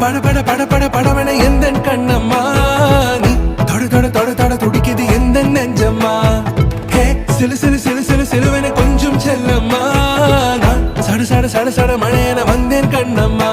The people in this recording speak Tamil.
பட பட பட பட படவன எந்த கண்ணம்மா நீ தொட தொட தொட தொட துடிக்குது எந்த நெஞ்சம்மா ஹே சிலு சிலு சிலு சிலு சிலுவன கொஞ்சம் செல்லம்மா நான் சட சட சட சட மழையன வந்தேன் கண்ணம்மா